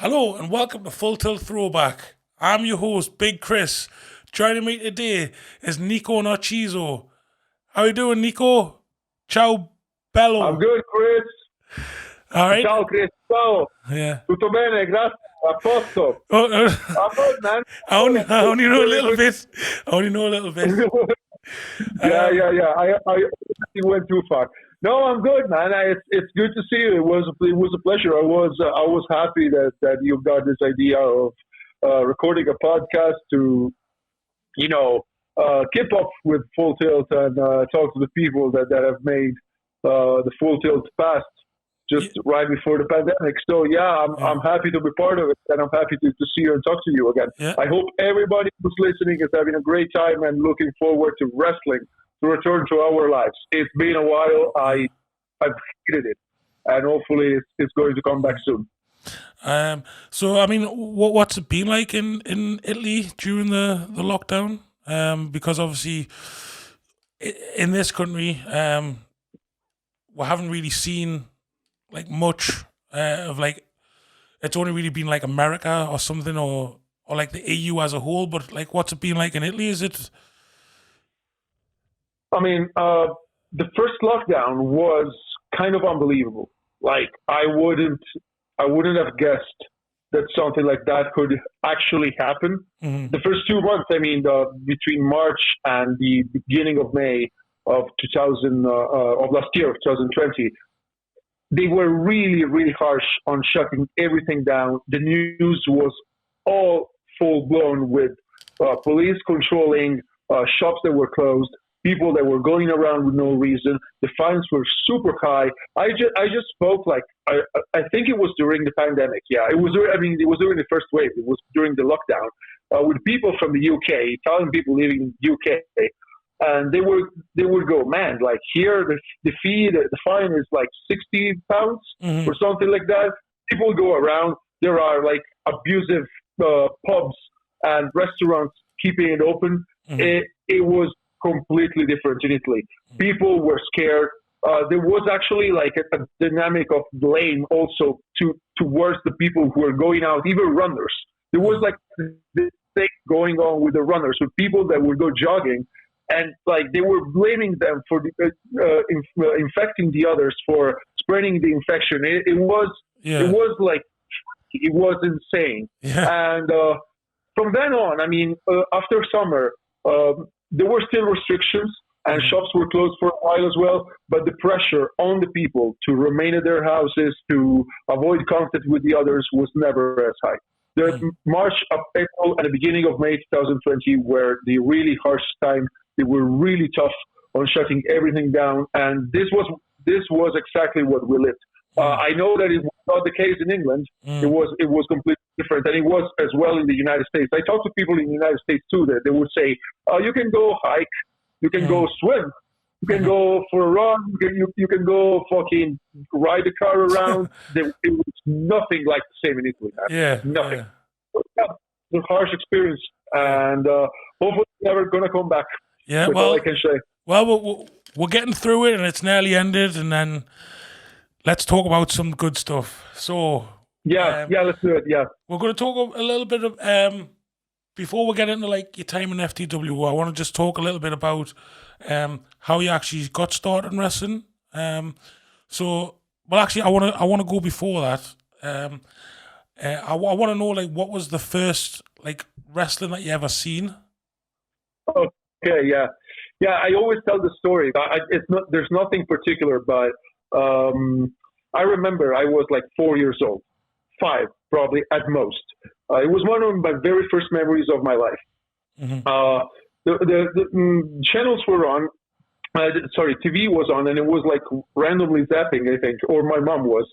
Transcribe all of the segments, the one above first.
Hello and welcome to Full Tilt Throwback. I'm your host, Big Chris. Joining me today is Nico Narciso. How you doing, Nico? Ciao, I'm bello. good, Chris. All right. Ciao, Chris. Ciao. Yeah. Tutto bene, grazie. A posto. Oh, I'm good, man. I only know a Very little good. bit. I only know a little bit. yeah, Um, yeah, yeah. I went too far. No, I'm good, man. It's good to see you. It was a pleasure. I was happy that you got this idea of recording a podcast to keep up with Full Tilt and talk to the people that have made the Full Tilt past just yeah, right before the pandemic. So yeah, yeah, I'm happy to be part of it, and I'm happy to see you and talk to you again. yeah. I hope everybody who's listening is having a great time and looking forward to wrestling to return to our lives. It's been a while. I've hated it, and hopefully it's going to come back soon. So I mean, what's it been like in Italy during the lockdown? Because obviously in this country, we haven't really seen like much of like it's only really been like America or something or like the EU as a whole. But like, what's it been like in Italy? Is it? I mean, the first lockdown was kind of unbelievable. Like I wouldn't have guessed that something like that could actually happen. Mm-hmm, The first 2 months, I mean, between March and the beginning of May of 2000 of last year of 2020, they were really, really harsh on shutting everything down. The news was all full blown with police controlling shops that were closed, people that were going around with no reason. The fines were super high. I just spoke like I think it was during the pandemic. Yeah, it was. I mean, it was during the first wave. It was during the lockdown with people from the UK, Italian people living in the UK, and they would go, man, like here the fine is like £60 mm-hmm, or something like that. People go around. There are like abusive pubs and restaurants keeping it open. mm-hmm, It was completely different in Italy. People were scared. There was actually like a dynamic of blame also towards the people who were going out, even runners. There was like this thing going on with the runners, with people that would go jogging, and like they were blaming them for infecting the others, for spreading the infection. It yeah, was like it was insane. yeah, And from then on, I mean, after summer, there were still restrictions and mm-hmm, shops were closed for a while as well. But the pressure on the people to remain at their houses, to avoid contact with the others, was never as high. The mm-hmm, March, April, and the beginning of May 2020 were the really harsh time. They were really tough on shutting everything down, and this was exactly what we lived. I know that it was not the case in England. It mm-hmm, was completely different, and it was as well in the United States. I talked to people in the United States too that they would say, "You can go hike, you can go swim, you can mm-hmm. go for a run, you can go fucking ride a car around." It was nothing like the same in Italy, man. Yeah, Nothing. yeah, Yeah, it was a harsh experience, yeah, and hopefully it's never gonna come back. yeah. That's all I can say. We're getting through it, and it's nearly ended, and then let's talk about some good stuff. So, Yeah, um, yeah, let's do it. Yeah. we're going to talk a little bit of before we get into like your time in FTW. I want to just talk a little bit about how you actually got started in wrestling. So, well, actually, I want to go before that. I want to know like what was the first like wrestling that you ever seen. Okay, yeah, yeah. I always tell the story. It's not. There's nothing particular, but I remember I was like 4 years old, five probably at most. It was one of my very first memories of my life. Hmm. Uh, the channels were on. Sorry, TV was on, and it was like randomly zapping, I think, or my mom was,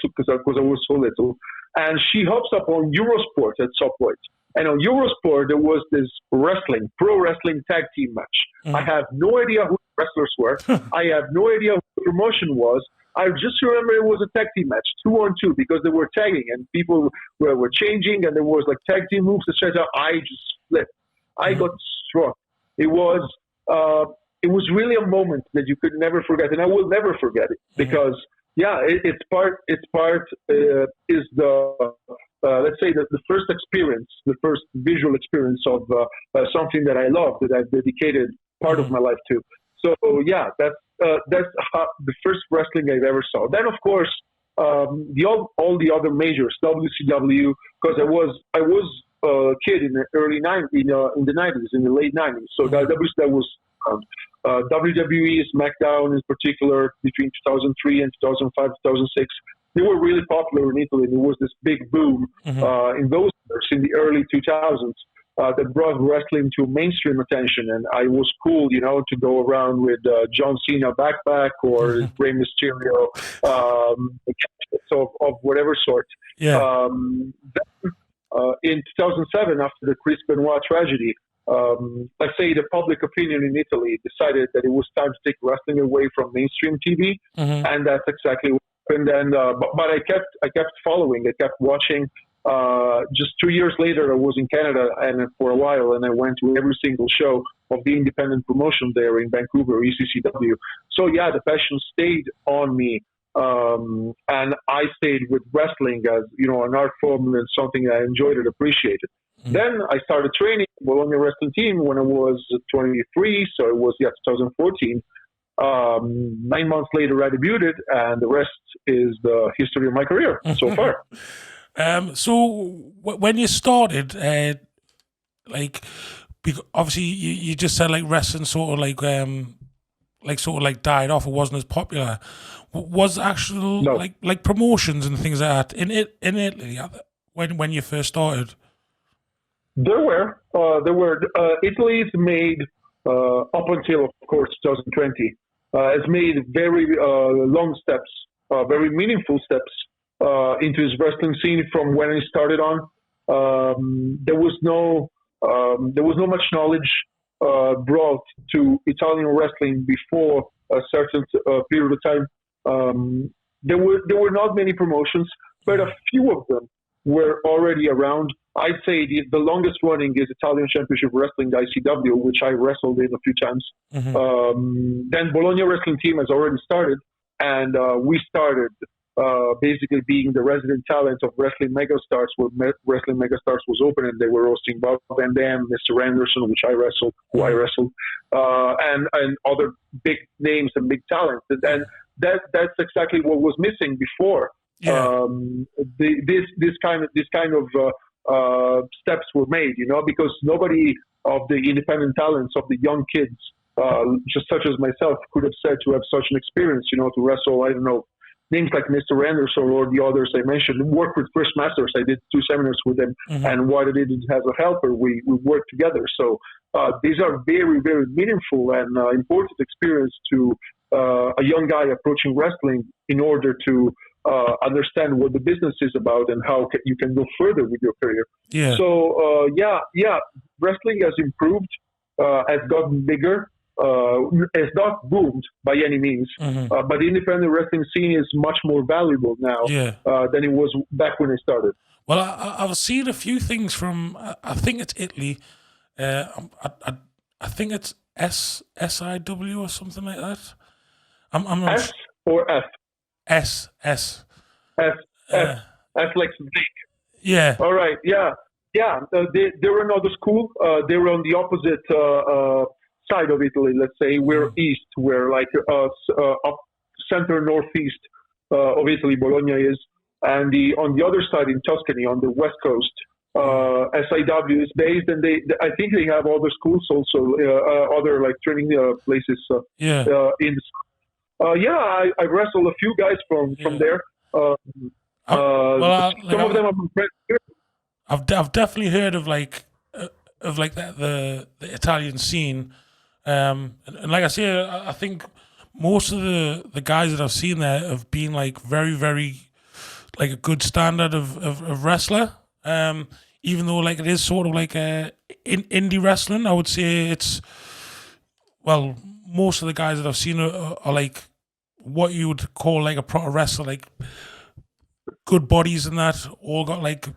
because I was so little. And she hops up on Eurosport at some point. And on Eurosport, there was this pro wrestling tag team match. I Hmm. have no idea who the wrestlers were. I have no idea who the promotion was. I just remember it was a tag team match, 2-on-2, because they were tagging and people were changing, and there was like tag team moves, etc. I just flipped. I Hmm. got struck. It was uh, it was really a moment that you could never forget, and I will never forget it Hmm. because yeah, it's part is the let's say that the first experience, the first visual experience of something that I love, that I've dedicated part of Mm-hmm. my life to. So yeah, that's the first wrestling I've ever saw. Then of course, all the other majors, WCW, because I was a kid in the early in the 90s, in the late 90s. So Mm-hmm. that was around. WWE, SmackDown in particular, between 2003 and 2005, 2006, they were really popular in Italy. There was this big boom Mm-hmm. in those years, in the early 2000s, that brought wrestling to mainstream attention. And I was cool, to go around with John Cena backpack or Rey Mysterio, of whatever sort. Yeah. Then, in 2007, after the Chris Benoit tragedy, let's say the public opinion in Italy decided that it was time to take wrestling away from mainstream TV, Mm-hmm. and that's exactly what happened. And but I kept following, I kept watching. Just 2 years later, I was in Canada and for a while, and I went to every single show of the independent promotion there in Vancouver, ECCW. So yeah, the passion stayed on me, and I stayed with wrestling as an art form and something I enjoyed and appreciated. Mm-hmm. Then I started training Bologna wrestling team when I was 23, so it was 2014. 9 months later, I debuted, and the rest is the history of my career so far. When you started, obviously you just said like wrestling sort of like died off. It wasn't as popular. Was actual No. like promotions and things like that in Italy when you first started? There were. Italy's made up until, of course, 2020. Has made very long steps, very meaningful steps into his wrestling scene from when he started on. There was no much knowledge brought to Italian wrestling before a certain period of time. There were not many promotions, but a few of them were already around. I'd say the longest running is Italian Championship Wrestling, ICW, which I wrestled in a few times. Mm-hmm. Then Bologna Wrestling Team has already started, and we started basically being the resident talent of Wrestling Megastars, where Wrestling Megastars was open, and they were hosting Bob Van Dam, Mr. Anderson, who I wrestled, and other big names and big talents. And that's exactly what was missing before. Yeah. This kind of steps were made, because nobody of the independent talents of the young kids, just such as myself, could have said to have such an experience, to wrestle, I don't know, names like Mr. Anderson or the others I mentioned. Work with Chris Masters. I did 2 seminars with him, Mm-hmm. and while I did it as a helper, we worked together. So these are very, very meaningful and important experience to a young guy approaching wrestling in order to understand what the business is about and how you can go further with your career. Yeah. So wrestling has improved, has gotten bigger, has not boomed by any means, Mm-hmm. but the independent wrestling scene is much more valuable now than it was back when I started. Well, I've seen a few things from. I think it's Italy. I think it's SIW or something like that. I'm not S or F? S. F like snake. Yeah. All right. Yeah. They're another school. They were on the opposite side of Italy. Let's say we're east. We're like up center northeast of Italy. Bologna is, and on the other side in Tuscany, on the west coast, SIW is based, and I think they have other schools also, other like training places. In the I wrestled a few guys from there. Some of them are from friends here. I've definitely heard of the Italian scene, and like I say, I think most of the guys that I've seen there have been like very, very like a good standard of wrestler. Even though like it is sort of like indie wrestling, I would say it's most of the guys that I've seen are like what you would call like a proper wrestler, like good bodies and that, all got like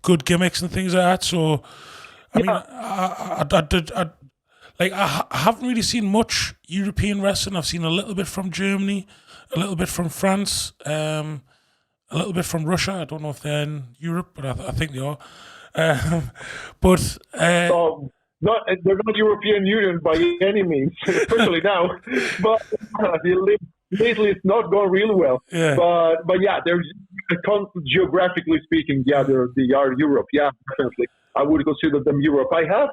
good gimmicks and things like that. So I mean, I haven't really seen much European wrestling. I've seen a little bit from Germany, a little bit from France, and a little bit from Russia. I don't know if they're in Europe, but I think they are. But they're not European Union by any means, especially now. But lately, it's not going really well. Yeah. But yeah, there's geographically speaking, yeah, they are Europe. Yeah, definitely. I would consider them Europe. I have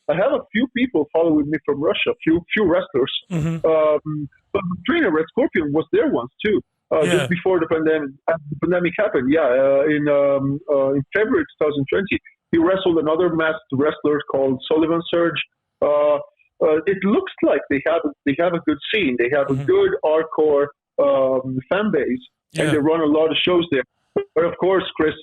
a few people following me from Russia, few wrestlers. Mm-hmm. But the trainer Red Scorpion was there once too. Just before the pandemic happened. Yeah, in February 2020, he wrestled another masked wrestler called Sullivan Surge. It looks like they have a good scene. They have a good hardcore fan base, and they run a lot of shows there. But of course, Chris,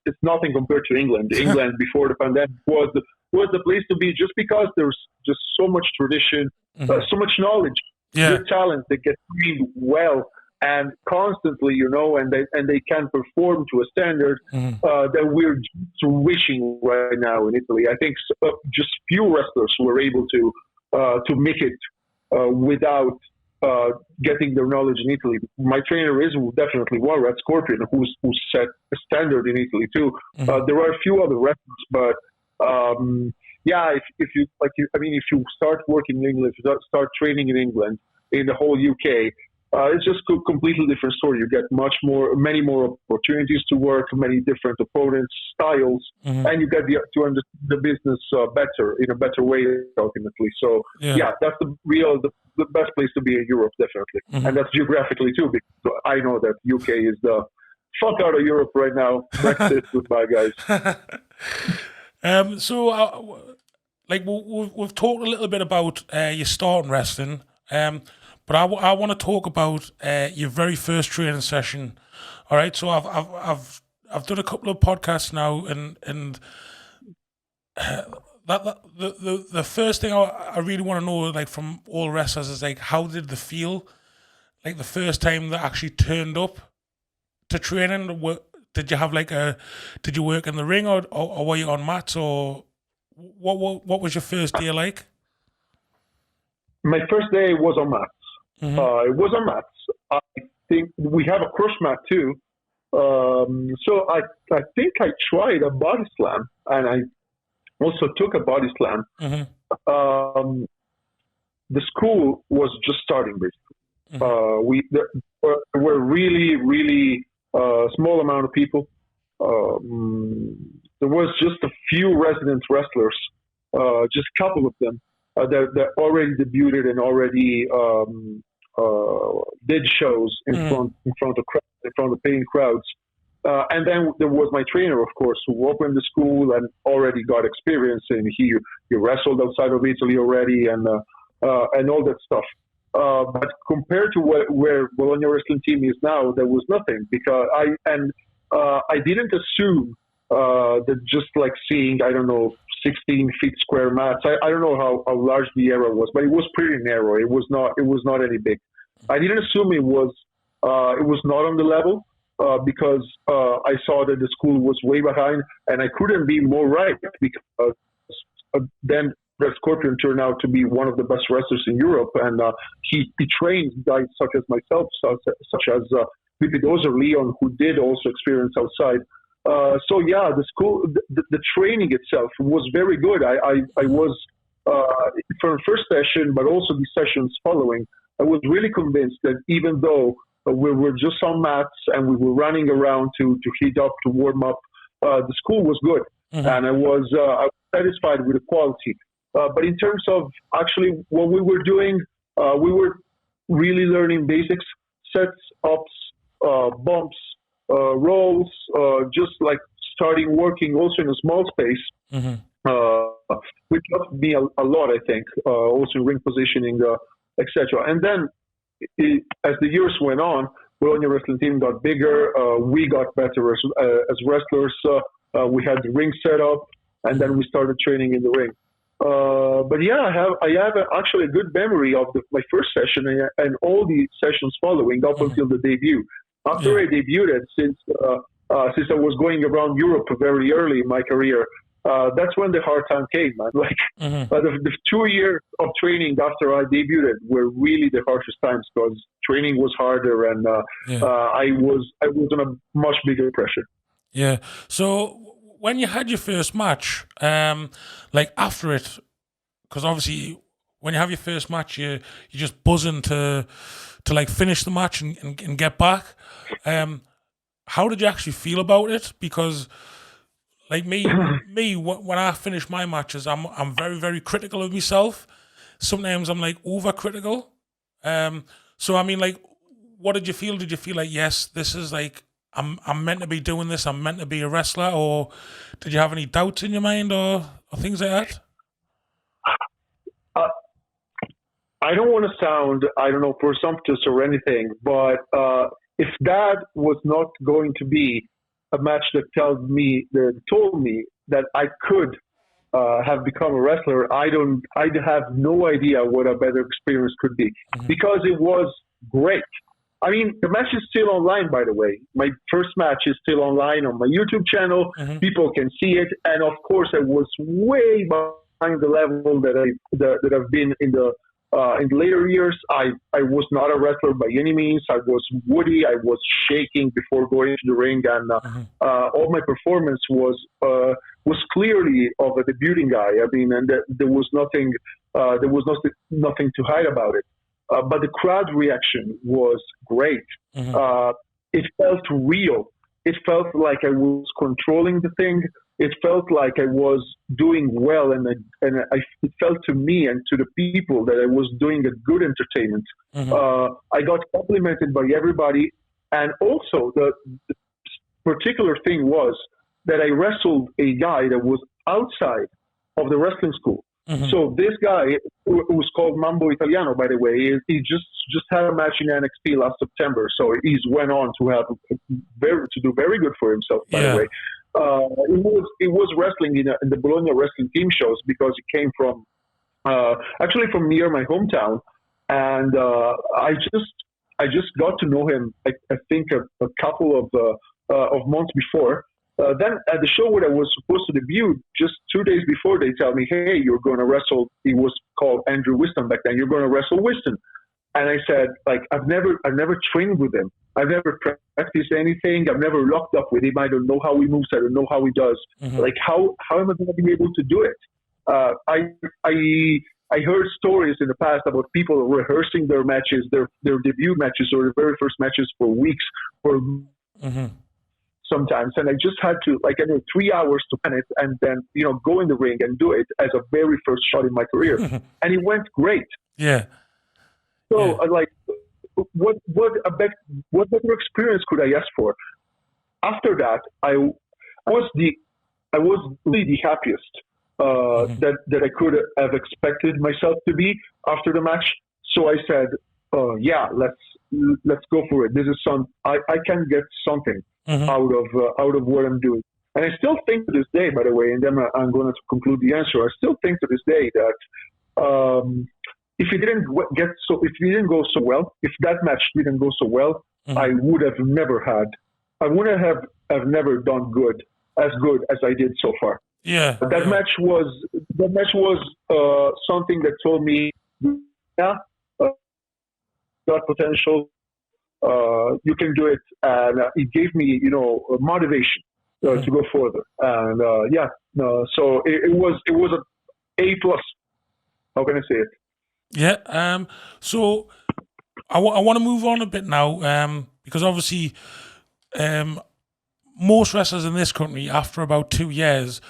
it's nothing compared to England. England before the pandemic was the place to be, just because there's just so much tradition, so much knowledge, good talent that gets trained well and constantly, and they can perform to a standard that we're just wishing right now in Italy. I think just few wrestlers were able to make it without getting their knowledge in Italy. My trainer is definitely one, Red Scorpion, who set a standard in Italy too. There are a few other wrestlers, but if you start working in England, if you start training in England, in the whole UK, it's just a completely different story. You get many more opportunities to work, many different opponents, styles, and you get to understand the business better, in a better way, ultimately. So, that's the best place to be in Europe, definitely. And that's geographically, too, because I know that UK is the fuck out of Europe right now. Brexit, goodbye, guys. We've talked a little bit about your start in wrestling, but I want to talk about your very first training session. All right, so I've done a couple of podcasts now, and the first thing I really want to know, like, from all wrestlers, is like, how did they feel, like, the first time they actually turned up to training? Did you have did you work in the ring, or were you on mats, or what was your first day like? My first day was on mats. It was on mats. I think we have a crush mat too. So I think I tried a body slam, and I also took a body slam. The school was just starting, basically. There were really, really small amount of people. There was just a few resident wrestlers, just a couple of them that already debuted and already did shows in front of paying crowds. And then there was my trainer, of course, who opened the school and already got experience, and he wrestled outside of Italy already, and all that stuff. But compared to where Bologna Wrestling Team is now, there was nothing, because I didn't assume that just like seeing, I don't know, 16 feet square mats. I don't know how large the area was, but it was pretty narrow. It was not any big. I didn't assume it was not on the level, because I saw that the school was way behind, and I couldn't be more right, because then Red Scorpion turned out to be one of the best wrestlers in Europe, and he trained guys such as myself, such as Vipidozer Leon, who did also experience outside. So yeah, the school, the training itself was very good. I was for the first session, but also the sessions following, I was really convinced that even though we were just on mats and we were running around to heat up, to warm up, the school was good, and I was satisfied with the quality. But in terms of actually what we were doing, we were really learning basics, sets, ups, bumps, rolls, just like starting working also in a small space, which helped me a lot, I think, also ring positioning, etc. And then as the years went on, Bologna Wrestling Team got bigger, we got better as wrestlers, we had the ring set up, and then we started training in the ring. But yeah, I have actually a good memory of my first session and all the sessions following up until the debut. After I debuted, since I was going around Europe very early in my career, that's when the hard time came, man. Like Mm-hmm. the 2 years of training after I debuted were really the harshest times because training was harder and Yeah. I was on a much bigger pressure. Yeah. So when you had your first match, like after it, because obviously when you have your first match, you're just buzzing to like finish the match and get back. How did you actually feel about it? Because like when I finish my matches, I'm very very critical of myself. Sometimes I'm like overcritical. So I mean, like, what did you feel? Did you feel like, yes, this is like I'm meant to be doing this. I'm meant to be a wrestler, or did you have any doubts in your mind or things like that? Uh, I don't want to sound, I don't know, presumptuous or anything, but if that was not going to be a match that told me that I could have become a wrestler, I'd have no idea what a better experience could be Mm-hmm. because it was great. I mean, the match is still online, by the way. My first match is still online on my YouTube channel. Mm-hmm. People can see it, and of course, I was way behind the level that I've been in the later years. I was not a wrestler by any means. I was woody. I was shaking before going into the ring, and Mm-hmm. all my performance was clearly of a debuting guy. I mean, and there was nothing to hide about it. But the crowd reaction was great. Mm-hmm. It felt real. It felt like I was controlling the thing. It felt like I was doing well, it felt to me and to the people that I was doing a good entertainment. Mm-hmm. I got complimented by everybody, and also the particular thing was that I wrestled a guy that was outside of the wrestling school. Mm-hmm. So this guy, who was called Mambo Italiano, by the way, he just had a match in NXT last September. So he's went on to do very good for himself, by the way. He was wrestling in the Bologna wrestling team shows because he came from actually from near my hometown, and I just got to know him. I think a couple of months before. Then at the show where I was supposed to debut, just 2 days before, they tell me, "Hey, you're going to wrestle." He was called Andrew Whiston back then. You're going to wrestle Whiston. And I said, like, I've never trained with him. I've never practiced anything. I've never locked up with him. I don't know how he moves. I don't know how he does. Mm-hmm. Like, how am I going to be able to do it? I heard stories in the past about people rehearsing their matches, their debut matches or their very first matches for weeks or Mm-hmm. sometimes. And I just had to, 3 hours to plan it and then, go in the ring and do it as a very first shot in my career. And it went great. Yeah. So, Yeah. What better experience could I ask for? After that, I was really the happiest Mm-hmm. that I could have expected myself to be after the match. So I said, "Yeah, let's go for it. This is I can get something Mm-hmm. out of what I'm doing." And I still think to this day, by the way, and then I'm going to conclude the answer. I still think to this day that if it didn't go so well, if that match didn't go so well, Mm-hmm. I wouldn't have never done good as I did so far. Yeah. That match was something that told me, yeah, got potential. You can do it, and it gave me, motivation to go further. And so it was an A plus. How can I say it? Yeah. So I want to move on a bit now, because obviously, most wrestlers in this country, after about 2 years,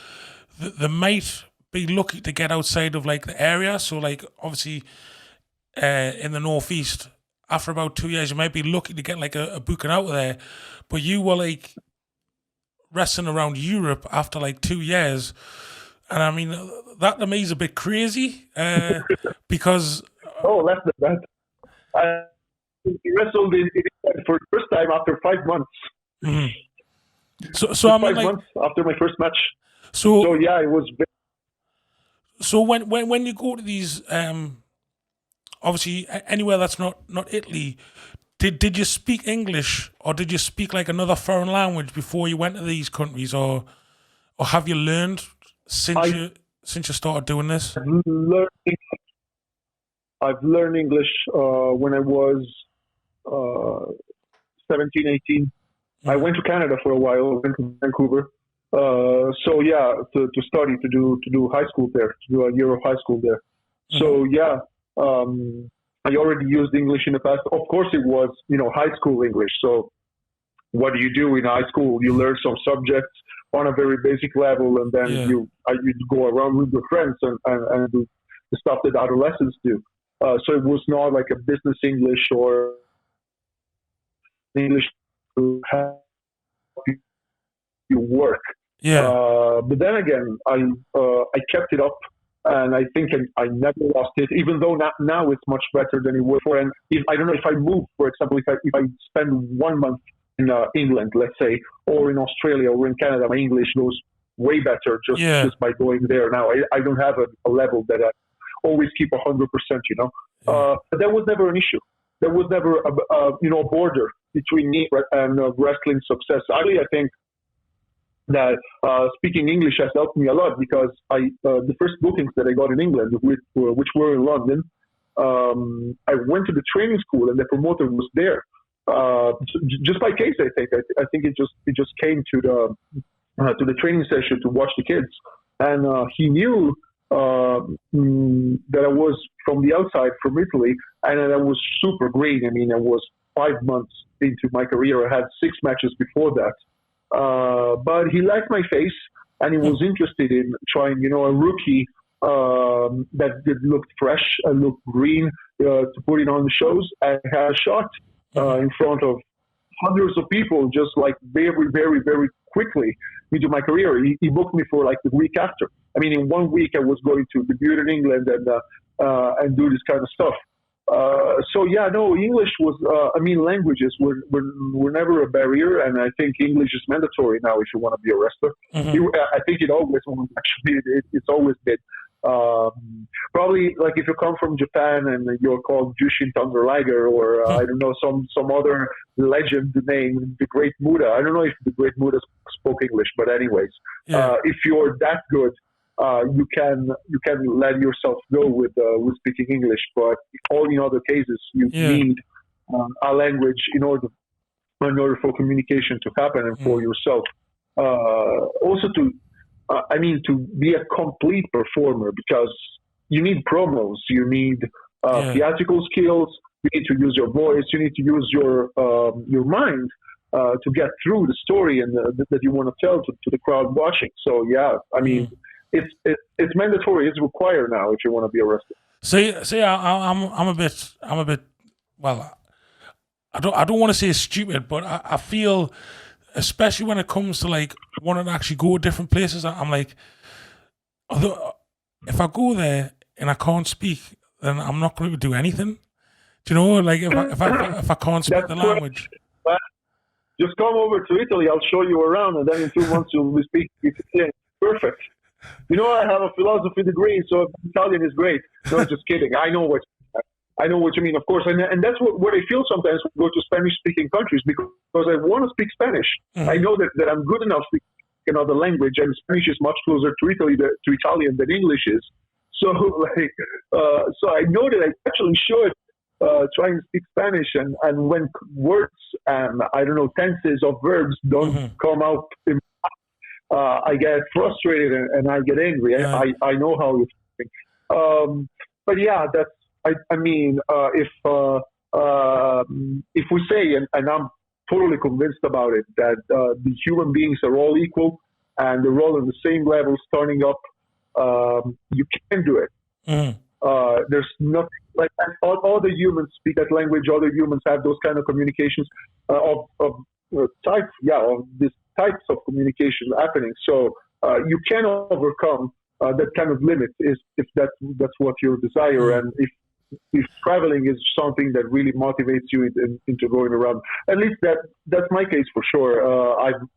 they might be lucky to get outside of like the area. So like obviously, in the northeast, after about 2 years, you might be lucky to get like a booking out there. But you were like wrestling around Europe after like 2 years, and I mean that to me is a bit crazy, because Oh, less than that. I wrestled in for the first time after 5 months. mhm. So I mean 5 like months after my first match. so So yeah, it was. so when you go to these obviously anywhere that's not Italy, did you speak English or did you speak like another foreign language before you went to these countries, or have you learned since you started doing this? I've learned English when I was 17, 18. I went to Canada for a while. I went to Vancouver. So yeah, to study, to do high school there, to do a year of high school there. So yeah, I already used English in the past. Of course, it was high school English. So what do you do in high school? You learn some subjects on a very basic level, and then you go around with your friends and do the stuff that adolescents do. So it was not like a business English or English to help you work. But then again, I kept it up, and I think I never lost it. Even though now it's much better than it was before. And I don't know if I move, for example, if I spend 1 month in England, let's say, or in Australia or in Canada, my English goes way better just by going there. Now I don't have a level that I always keep 100%. But that was never an issue. There was never a border between me and wrestling success. Actually, I think that speaking English has helped me a lot, because the first bookings that I got in England, which were in London, I went to the training school and the promoter was there. Just by case, I think. I think it just came to the training session to watch the kids, and he knew that I was from the outside, from Italy, and that I was super green. I mean, I was 5 months into my career. I had 6 matches before that. But he liked my face, and he was interested in trying, a rookie that looked fresh and looked green to put it on the shows, and had a shot in front of hundreds of people, just like very, very, very quickly into my career. He booked me for like the week after. I mean, in 1 week, I was going to debut in England and do this kind of stuff. So yeah, no, English was. Languages were never a barrier, and I think English is mandatory now if you want to be a wrestler. I think it always was. Actually, it's always been. Probably like if you come from Japan and you're called Jushin Thunder Liger, or I don't know, some other legend name, the Great Muda. I don't know if the Great Muda spoke English, but anyways, if you're that good, you can let yourself go with speaking English. But all in other cases, you need a language in order for communication to happen, and for yourself also to be a complete performer, because you need promos, you need theatrical skills, you need to use your voice, you need to use your mind to get through the story and that you want to tell to the crowd watching. So yeah, I mean, it's mandatory, it's required now if you want to be a wrestler. See, I'm a bit. Well, I don't want to say stupid, but I feel, especially when it comes to like wanting to actually go to different places, I'm like, although if I go there and I can't speak, then I'm not going to do anything. Do you know? Like if I can't speak the language. Just come over to Italy. I'll show you around, and then in 2 months you'll be speaking Italian. Perfect. I have a philosophy degree, so Italian is great. No, just kidding. I know what you mean, of course, and that's what I feel sometimes when I go to Spanish-speaking countries, because I want to speak Spanish. I know that I'm good enough speaking another language, and Spanish is much closer to Italian than English is. So, so I know that I actually should try and speak Spanish, and when words and tenses of verbs don't come out, I get frustrated and I get angry. I know how it's feeling. But yeah, that's. I mean, if we say, and I'm totally convinced about it, that the human beings are all equal and they're all on the same level starting up, you can do it. There's nothing like all the humans speak that language. Other humans have those kind of communications of these types of communication happening. So you can overcome that kind of limit if that's what your desire, and if traveling is something that really motivates you into going around. At least that's my case for sure.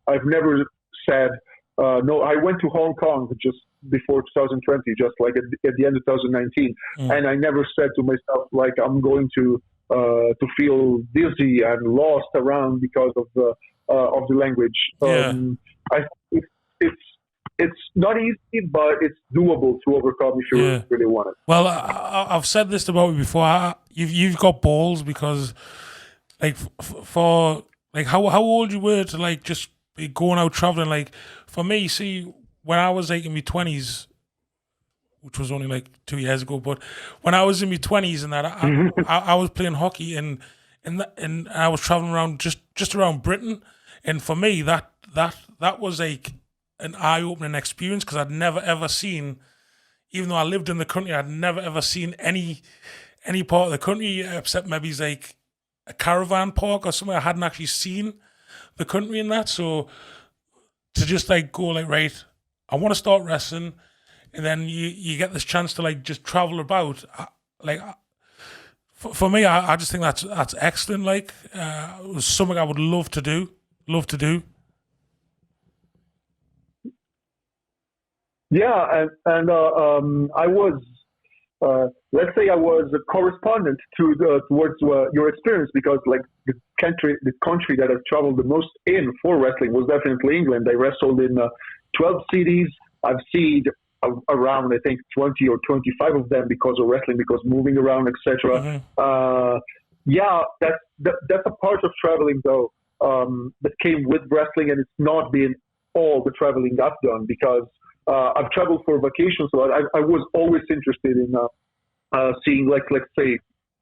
I've never said no. I went to Hong Kong just before 2020, just like at the end of 2019, and I never said to myself like I'm going to feel dizzy and lost around because of the language. I think it's not easy, but it's doable to overcome if you Yeah. really want it. Well, I've said this about you before. You've got balls because, like, for like how old you were to like just be going out traveling. Like for me, see, when I was like in my 20s, which was only like 2 years ago, but when I was in my 20s and that, I was playing hockey and I was traveling around just around Britain, and for me that was like an eye opening experience because I'd never ever seen, even though I lived in the country, I'd never ever seen any part of the country except maybe like a caravan park or somewhere. I hadn't actually seen the country in that. So to just like go like, right, I want to start wrestling, and then you get this chance to like just travel about. Like for me, I just think that's excellent. Like it was something I would love to do. Love to do. Yeah, and I was, let's say, I was a correspondent towards your experience because, like, the country that I've traveled the most in for wrestling was definitely England. I wrestled in 12 cities. I've seen around, I think, 20 or 25 of them because of wrestling, because moving around, etc. Yeah, that's a part of traveling though, that came with wrestling, and it's not been all the traveling I've done because I've traveled for vacations, so I was always interested in seeing, like, let's say,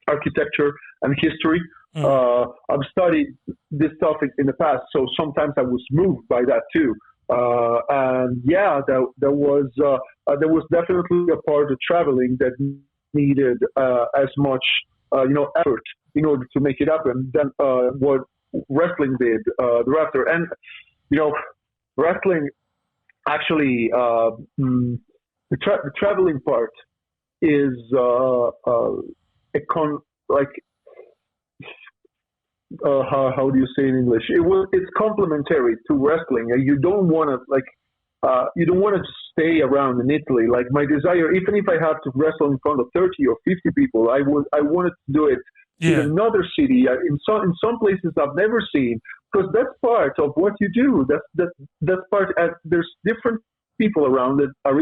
architecture and history. I've studied this topic in the past, so sometimes I was moved by that too. And yeah, there was definitely a part of traveling that needed as much effort in order to make it happen than what wrestling did thereafter. And you know, wrestling actually, the traveling part is like, how do you say in English? It's complementary to wrestling. You don't want to you don't want to stay around in Italy. Like, my desire, even if I have to wrestle in front of 30 or 50 people, I wanted to do it in another city, in some places I've never seen, because that's part of what you do. That's part. There's different people around that are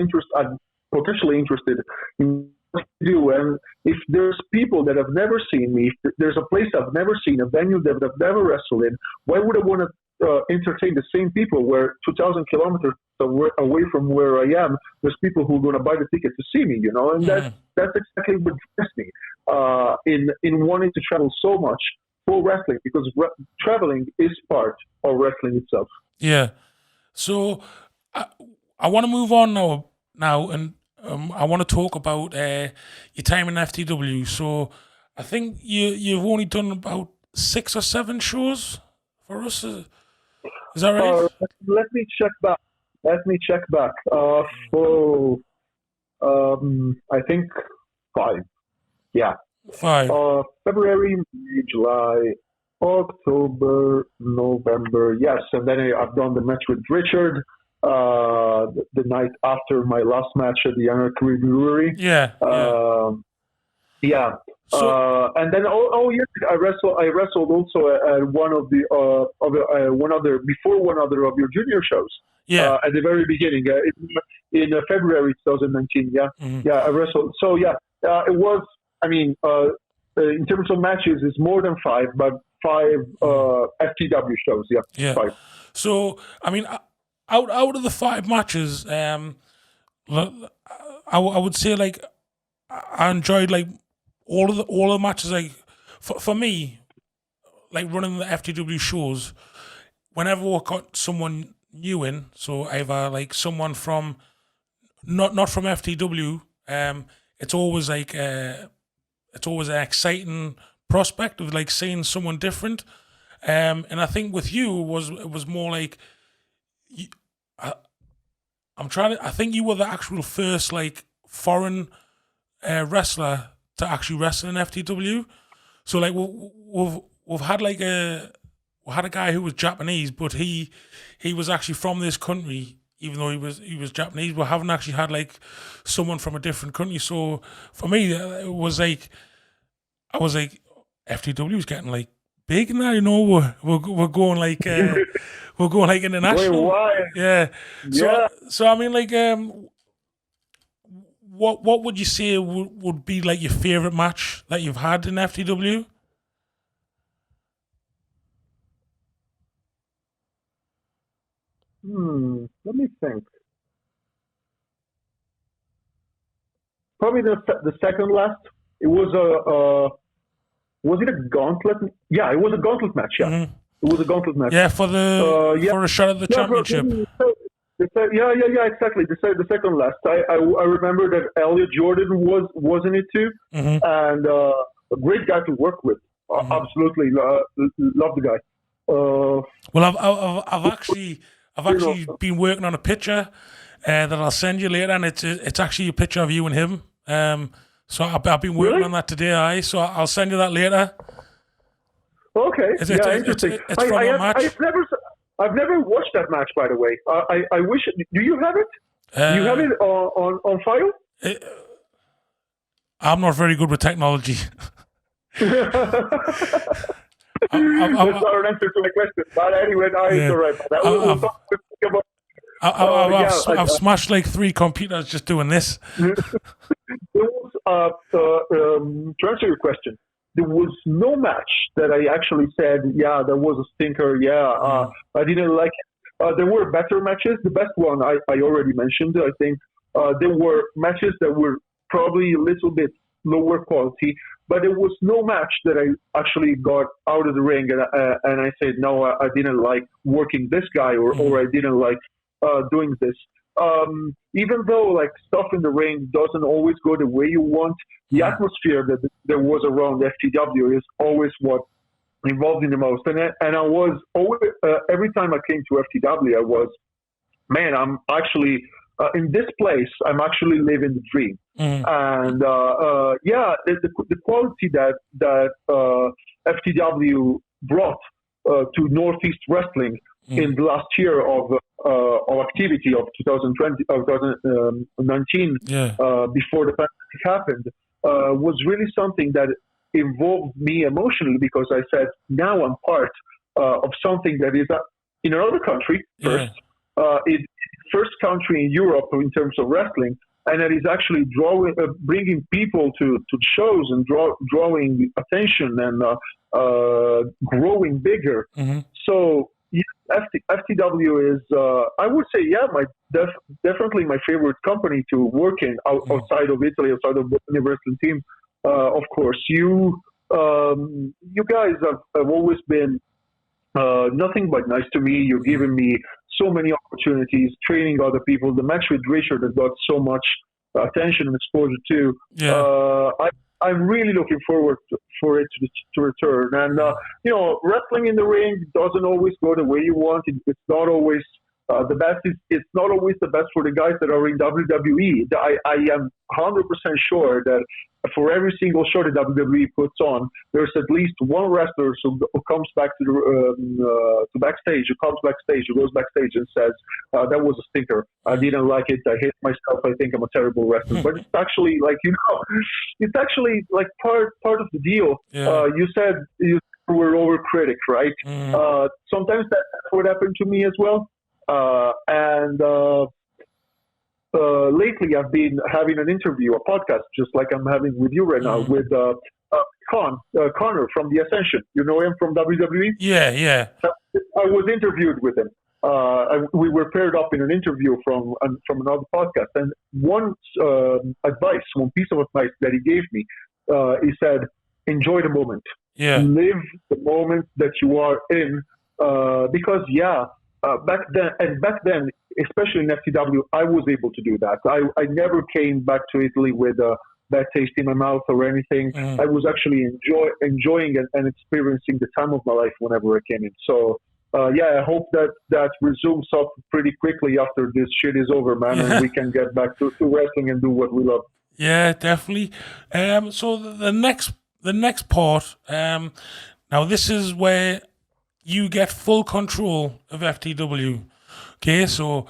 potentially interested in what you do, and if there's people that have never seen me, if there's a place I've never seen, a venue that I've never wrestled in, why would I want to entertain the same people where 2,000 kilometers away from where I am, there's people who are going to buy the ticket to see me, and that's exactly what drives me in wanting to travel so much for wrestling, because traveling is part of wrestling itself. Yeah. So I want to move on now, and I want to talk about your time in FTW. So I think you've only done about 6 or 7 shows for us. Is that right? Let me check back. I think 5. Yeah. 5. February, May, July, October, November. Yes, and then I've done the match with Richard the night after my last match at the Anarchy Brewery. Yeah. Yeah. And then yes, I wrestled also at one of the before one other of your junior shows. Yeah. At the very beginning, in February 2019. Yeah. Mm-hmm. Yeah, I wrestled. So yeah, it was. I mean, in terms of matches, it's more than 5, but 5 FTW shows. Yeah. Yeah. 5. So I mean, out of the 5 matches, I would say, like, I enjoyed like all the matches. Like for me, like running the FTW shows, whenever we got someone new in, so either like someone from not from FTW, it's always like it's always an exciting prospect of like seeing someone different. And I think with you it was more like I think you were the actual first like foreign wrestler to actually wrestle in FTW. So like we've had like we had a guy who was Japanese, but he was actually from this country, even though he was Japanese. We haven't actually had like someone from a different country. So for me, it was like I was like FTW was getting like big now. We're going like we're going like international. Going wide. Yeah. Yeah. So I mean, like, what would you say would be like your favorite match that you've had in FTW? Let me think. Probably the second last. It was was it a gauntlet? Yeah, it was a gauntlet match. Yeah, Mm-hmm. it was a gauntlet match. Yeah, for a shot at the championship. Exactly. The second last. I remember that Elliot Jordan was in it too, Mm-hmm. and a great guy to work with. Absolutely, love the guy. Well, I've actually been working on a picture that I'll send you later, and it's actually a picture of you and him. So I've been working on that today. So I'll send you that later. Okay, interesting. It's from a match. I've never watched that match, by the way. I wish. Do you have it? Do you have it on file? I'm not very good with technology. That's not an answer to my question. But anyway, it's all right. I've smashed like 3 computers just doing this. There was, to answer your question, there was no match that I actually said, yeah, that was a stinker. Yeah, I didn't like it. There were better matches. The best one I already mentioned. I think there were matches that were probably a little bit lower quality, but there was no match that I actually got out of the ring and I said, no, I didn't like working this guy or I didn't like doing this. Even though like stuff in the ring doesn't always go the way you want, the atmosphere that there was around FTW is always what involved me the most. And I was always, every time I came to FTW, I was, man, I'm actually in this place. I'm actually living the dream. And the quality that FTW brought to Northeast Wrestling in the last year of activity of 2019, before the pandemic happened, was really something that involved me emotionally, because I said, now I'm part of something that is in another country first, first country in Europe in terms of wrestling, and that is actually bringing people to shows and drawing attention and growing bigger. So FTW is, I would say, definitely my favorite company to work in outside of Italy, outside of the wrestling team. Of course, you guys have always been nothing but nice to me. You've given me so many opportunities, training other people. The match with Richard that got so much attention and exposure too. I'm really looking forward for it to return. And, wrestling in the ring doesn't always go the way you want. It's not always the best. It's not always the best for the guys that are in WWE. I am 100% sure that for every single show that WWE puts on, there's at least one wrestler who comes back to backstage, who goes backstage and says, that was a stinker. I didn't like it. I hate myself. I think I'm a terrible wrestler. But it's actually it's actually like part of the deal. You said you were overcritic, right? Sometimes that's what happened to me as well. Lately I've been having an interview, a podcast, just like I'm having with you right now, with Connor from The Ascension. You know him from WWE? Yeah. I was interviewed with him. We were paired up in an interview from another podcast. And one piece of advice that he gave me, he said, enjoy the moment. Live the moment that you are in. Because, back then, especially in FTW, I was able to do that. I never came back to Italy with a bad taste in my mouth or anything. I was actually enjoying and experiencing the time of my life whenever I came in. So, I hope that resumes up pretty quickly after this shit is over, man, and we can get back to wrestling and do what we love. Yeah, definitely. So the next part, now this is where you get full control of FTW. Okay, so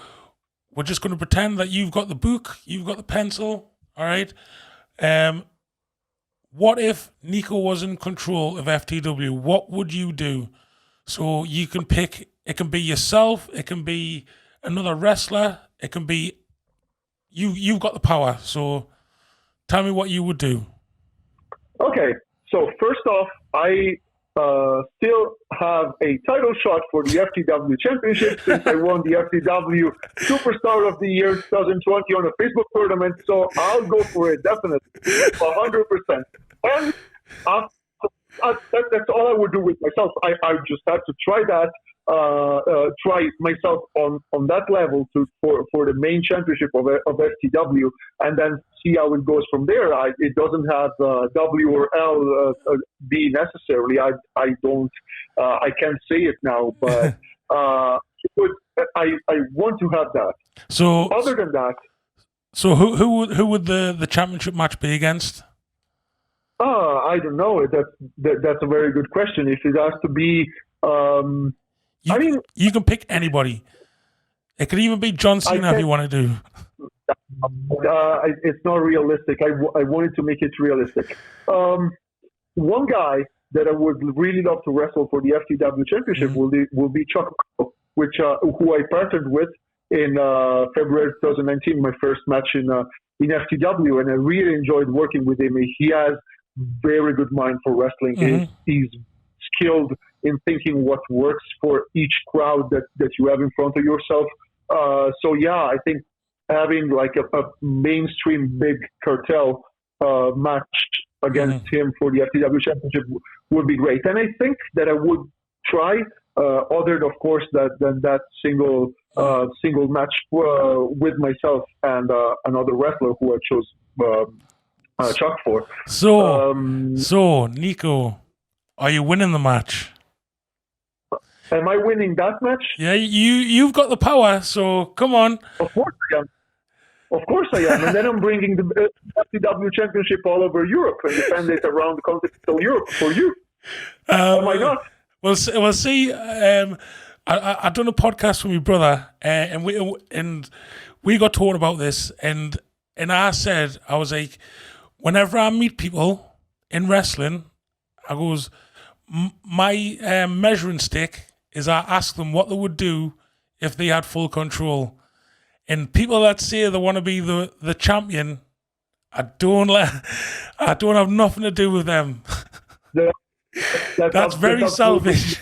we're just going to pretend that you've got the book, you've got the pencil, all right? what if Nico was in control of FTW? What would you do? So you can pick, it can be yourself, it can be another wrestler, it can be you've got the power. So tell me what you would do. Okay, so first off, I still have a title shot for the FTW Championship since I won the FTW Superstar of the Year 2020 on a Facebook tournament. So I'll go for it, definitely, 100%. And that's all I would do with myself. I just have to try that, try myself on that level for the main championship of FTW, and then see how it goes from there. It doesn't have W or L B necessarily. I don't. I can't say it now, but I want to have that. So other than that, so who would the championship match be against? I don't know. That's a very good question. If it has to be, you can pick anybody. It could even be John Cena if you want to do. It's not realistic. I wanted to make it realistic. One guy that I would really love to wrestle for the FTW Championship will be Chuck, which who I partnered with in February 2019, my first match in FTW, and I really enjoyed working with him. He has very good mind for wrestling. He's skilled in thinking what works for each crowd that you have in front of yourself. So yeah, I think having like a mainstream big cartel match against him for the FTW Championship would be great. And I think that I would try, other of course than that single match with myself and another wrestler who I chose Chuck for. So Nico, are you winning the match? Am I winning that match? Yeah, you've got the power, so come on. Of course I am. Of course I am. And then I'm bringing the FTW Championship all over Europe and defend it around continental Europe for you. Why not? We'll see. I done a podcast with my brother, and we got talking about this, and I said, I was like, whenever I meet people in wrestling, I goes, my measuring stick is I ask them what they would do if they had full control. And people that say they want to be the champion, I don't have nothing to do with them. That's very selfish.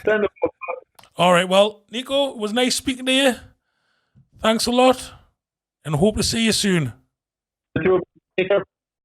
All right, well, Nico, it was nice speaking to you. Thanks a lot, and hope to see you soon. Take care.